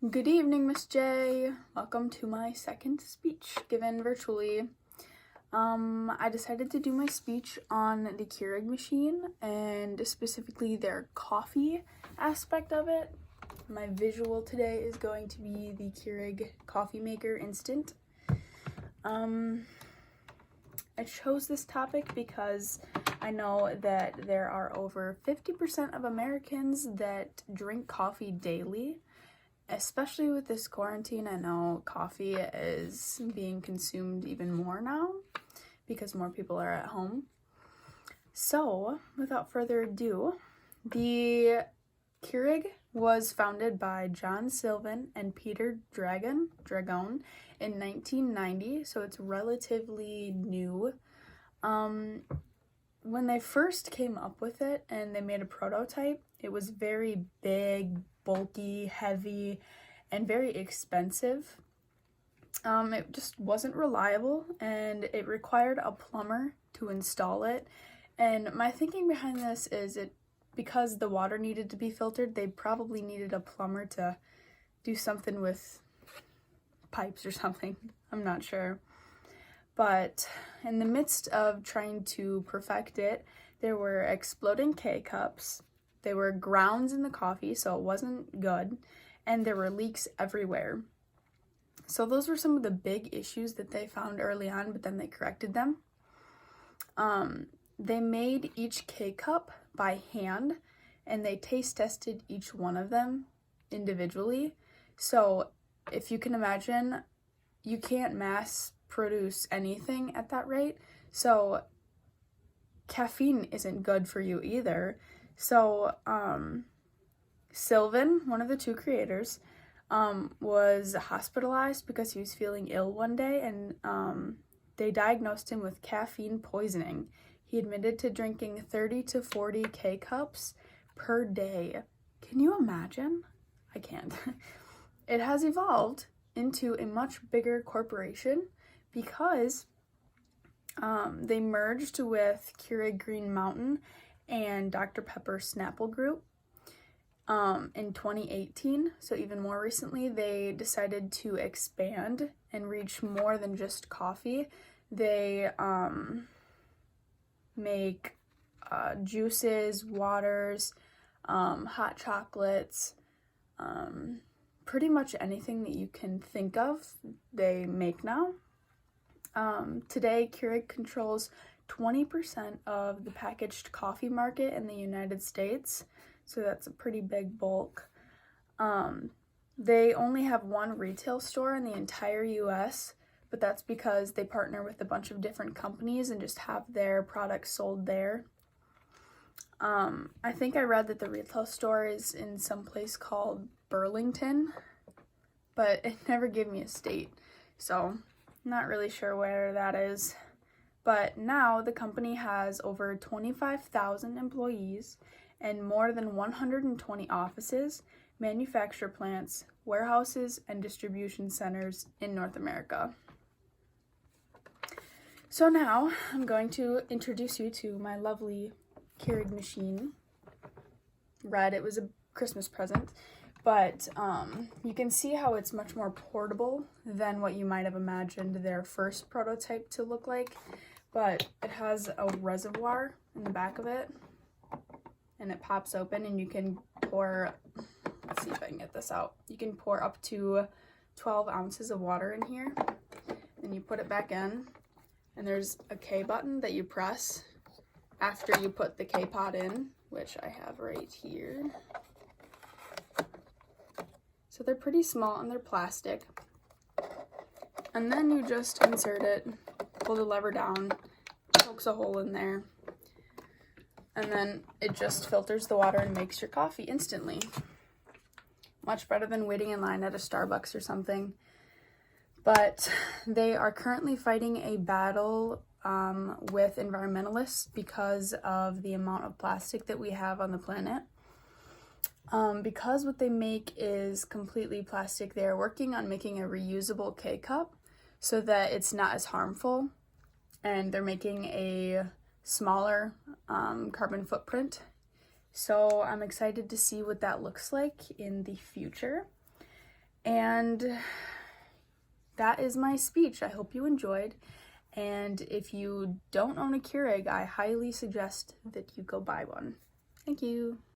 Good evening, Miss J. Welcome to my second speech given virtually. I decided to do my speech on the Keurig machine and specifically their coffee aspect of it. My visual today is going to be the Keurig Coffee Maker Instant. I chose this topic because I know that there are over 50% of Americans that drink coffee daily. Especially with this quarantine, I know coffee is being consumed even more now because more people are at home. So, without further ado, the Keurig was founded by John Sylvan and Peter Dragone in 1990, so it's relatively new. When they first came up with it and they made a prototype, it was very big, bulky, heavy, and very expensive. It just wasn't reliable, and it required a plumber to install it. And my thinking behind this is because the water needed to be filtered, they probably needed a plumber to do something with pipes or something. I'm not sure. But in the midst of trying to perfect it, there were exploding K-cups, there were grounds in the coffee, so it wasn't good, and there were leaks everywhere. So those were some of the big issues that they found early on, but then they corrected them. They made each K-cup by hand, and they taste tested each one of them individually. So if you can imagine, you can't mass produce anything at that rate, so caffeine isn't good for you either. So Sylvan, one of the two creators, was hospitalized because he was feeling ill one day, and they diagnosed him with caffeine poisoning. He admitted to drinking 30 to 40 K-cups per day. Can you imagine? I can't. It has evolved into a much bigger corporation because they merged with Keurig Green Mountain and Dr. Pepper Snapple Group in 2018. So even more recently, they decided to expand and reach more than just coffee. They make juices, waters, hot chocolates, pretty much anything that you can think of, they make now. Today, Keurig controls 20% of the packaged coffee market in the United States, so that's a pretty big bulk. They only have one retail store in the entire US, but that's because they partner with a bunch of different companies and just have their products sold there. I think I read that the retail store is in some place called Burlington, but it never gave me a state, so not really sure where that is. But now the company has over 25,000 employees and more than 120 offices, manufacturer plants, warehouses, and distribution centers in North America. So now I'm going to introduce you to my lovely Keurig machine. Red, it was a Christmas present. But you can see how it's much more portable than what you might have imagined their first prototype to look like. But it has a reservoir in the back of it, and it pops open, and you can pour, let's see if I can get this out. You can pour up to 12 ounces of water in here, and you put it back in, and there's a K button that you press after you put the K pot in, which I have right here. So they're pretty small and they're plastic. And then you just insert it, pull the lever down, pokes a hole in there, and then it just filters the water and makes your coffee instantly. Much better than waiting in line at a Starbucks or something. But they are currently fighting a battle with environmentalists because of the amount of plastic that we have on the planet. Because what they make is completely plastic, they're working on making a reusable K-cup so that it's not as harmful, and they're making a smaller carbon footprint. So I'm excited to see what that looks like in the future. And that is my speech. I hope you enjoyed. And if you don't own a Keurig, I highly suggest that you go buy one. Thank you.